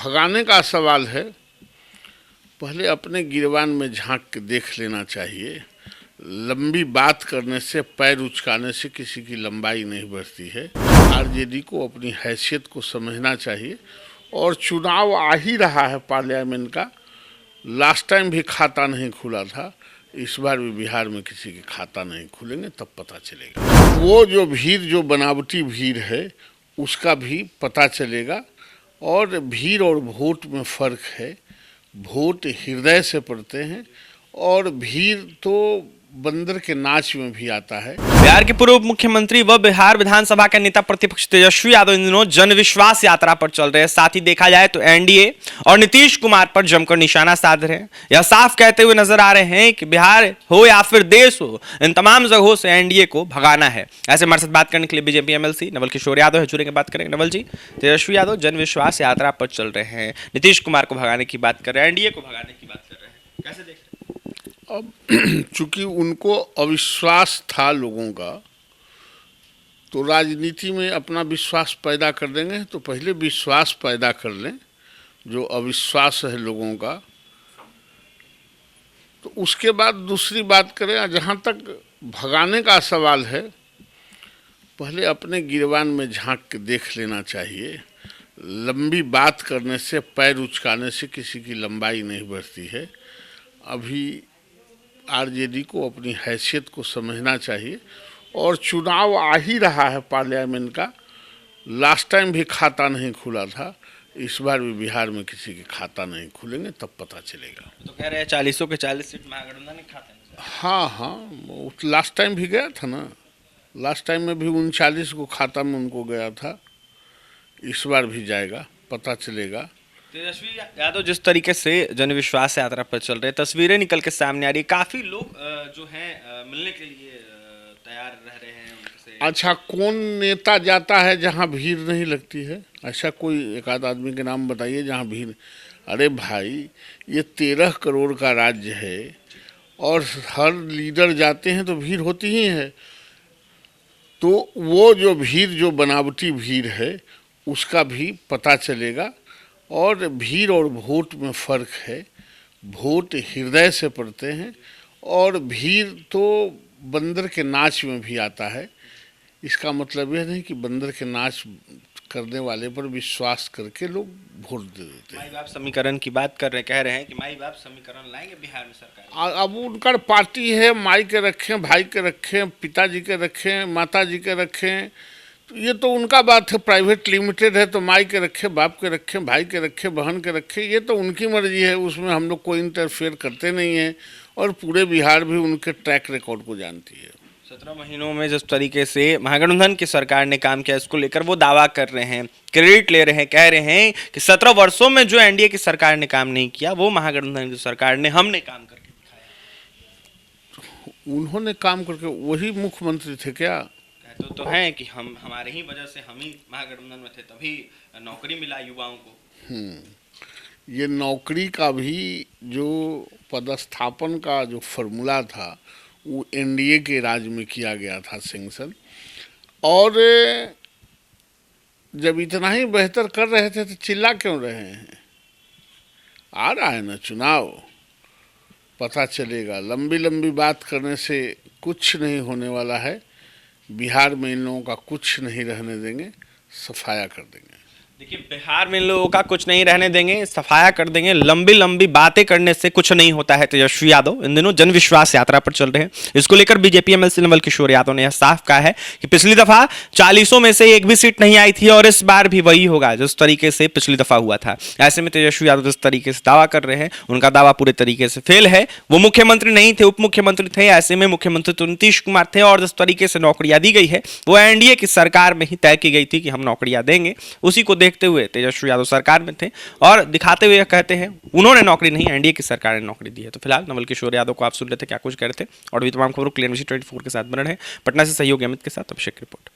भगाने का सवाल है, पहले अपने गिरबान में झांक के देख लेना चाहिए। लंबी बात करने से, पैर उचकाने से किसी की लंबाई नहीं बढ़ती है। आरजेडी को अपनी हैसियत को समझना चाहिए और चुनाव आ ही रहा है पार्लियामेंट का। लास्ट टाइम भी खाता नहीं खुला था, इस बार भी बिहार में किसी के खाता नहीं खुलेंगे, तब पता चलेगा। वो जो भीड़, जो बनावटी भीड़ है, उसका भी पता चलेगा। और भीड़ और वोट में फ़र्क है। वोट हृदय से पड़ते हैं और भीड़ तो बंदर के नाच में भी आता है। बिहार के पूर्व मुख्यमंत्री व बिहार विधानसभा के नेता प्रतिपक्ष तेजस्वी यादव इन दिनों जन विश्वास यात्रा पर चल रहे हैं। साथ ही देखा जाए तो एनडीए और नीतीश कुमार पर जमकर निशाना साध रहे हैं। यह साफ कहते हुए नजर आ रहे हैं कि बिहार हो या फिर देश हो, इन तमाम जगहों से एनडीए को भगाना है। ऐसे हमारे साथ बात करने के लिए बीजेपी एमएलसी नवल किशोर यादव है, जुड़ेंगे, बात करेंगे। नवल जी, तेजस्वी यादव जन विश्वास यात्रा पर चल रहे हैं, नीतीश कुमार को भगाने की बात कर रहे हैं, एनडीए को भगाने की बात कर रहे हैं, कैसे देख रहे हैं? अब चूंकि उनको अविश्वास था लोगों का, तो राजनीति में अपना विश्वास पैदा कर देंगे। तो पहले विश्वास पैदा कर लें, जो अविश्वास है लोगों का, तो उसके बाद दूसरी बात करें। जहाँ तक भगाने का सवाल है, पहले अपने गिरबान में झांक के देख लेना चाहिए। लंबी बात करने से, पैर उचकाने से किसी की लंबाई नहीं बढ़ती है। अभी आरजेडी को अपनी हैसियत को समझना चाहिए और चुनाव आ ही रहा है पार्लियामेंट का। लास्ट टाइम भी खाता नहीं खुला था, इस बार भी बिहार में किसी के खाता नहीं खुलेंगे, तब पता चलेगा। तो कह रहे हैं 40 के 40 सीट महागठबंधन नहीं खाते हैं। हाँ, लास्ट टाइम भी गया था ना। लास्ट टाइम में भी 39 को खाता में उनको गया था, इस बार भी जाएगा, पता चलेगा। तेजस्वी यादव जिस तरीके से जन विश्वास यात्रा पर चल रहे हैं, तस्वीरें निकल के सामने आ रही है, काफी लोग जो हैं मिलने के लिए तैयार रह रहे हैं उनसे। अच्छा, कौन नेता जाता है जहां भीड़ नहीं लगती है? ऐसा कोई एक आध आदमी के नाम बताइए जहां भीड़। अरे भाई, ये 13 करोड़ का राज्य है और हर लीडर जाते हैं तो भीड़ होती ही है। तो वो जो भीड़, जो बनावटी भीड़ है, उसका भी पता चलेगा। और भीड़ और वोट में फ़र्क है। वोट हृदय से पड़ते हैं और भीड़ तो बंदर के नाच में भी आता है। इसका मतलब यह नहीं कि बंदर के नाच करने वाले पर विश्वास करके लोग वोट दे देते हैं। माई बाप समीकरण की बात कर रहे हैं, कह रहे हैं कि माई बाप समीकरण लाएंगे बिहार में सरकार। अब उनका पार्टी है, माई के रखें, भाई के रखें, पिताजी के रखें, माता जी के रखें, तो ये तो उनका बात है। प्राइवेट लिमिटेड है तो माई के रखे, बाप के रखे, भाई के रखे, बहन के रखे, ये तो उनकी मर्जी है। उसमें हम लोग कोई इंटरफेयर करते नहीं हैं। और पूरे बिहार भी उनके ट्रैक रिकॉर्ड को जानती है। 17 महीनों में जिस तरीके से महागठबंधन की सरकार ने काम किया, इसको लेकर वो दावा कर रहे हैं, क्रेडिट ले रहे हैं, कह रहे हैं कि 17 वर्षों में जो एनडीए की सरकार ने काम नहीं किया, वो महागठबंधन की सरकार ने, हमने काम करके दिखाया। उन्होंने काम करके, वही मुख्यमंत्री थे क्या? तो है कि हमारे ही वजह से हम ही महागठबंधन में थे, तभी नौकरी मिला युवाओं को। ये नौकरी का भी जो पदस्थापन का जो फॉर्मूला था, वो एनडीए के राज में किया गया था सैंक्शन। और जब इतना ही बेहतर कर रहे थे तो चिल्ला क्यों रहे हैं? आ रहा है ना चुनाव, पता चलेगा। लंबी लंबी बात करने से कुछ नहीं होने वाला है। बिहार में इन लोगों का कुछ नहीं रहने देंगे, सफाया कर देंगे। देखिए, बिहार में इन लोगों का कुछ नहीं रहने देंगे, सफाया कर देंगे। लंबी लंबी बातें करने से कुछ नहीं होता है। तेजस्वी यादव इन दिनों जन विश्वास यात्रा पर चल रहे हैं। इसको लेकर बीजेपी एमएलसी नवल किशोर यादव ने यह साफ कहा है कि पिछली दफा 40 में से एक भी सीट नहीं आई थी और इस बार भी वही होगा जिस तरीके से पिछली दफा हुआ था। ऐसे में तेजस्वी यादव जिस तरीके से दावा कर रहे हैं, उनका दावा पूरे तरीके से फेल है। वो मुख्यमंत्री नहीं थे, उप मुख्यमंत्री थे। ऐसे में मुख्यमंत्री तो नीतीश कुमार थे और जिस तरीके से नौकरियां दी गई है, वो एनडीए की सरकार में ही तय की गई थी कि हम नौकरियां देंगे। उसी को देखते हुए तेजस्वी यादव सरकार में थे और दिखाते हुए कहते हैं उन्होंने नौकरी नहीं, एनडीए की सरकार ने नौकरी दी है। तो फिलहाल नवल किशोर यादव को आप सुन लेते क्या कुछ कह रहे थे और भी तमाम खबरों के लिए NBC 24 के साथ बने रहे। पटना से सहयोगी अमित के साथ अभिषेक रिपोर्ट।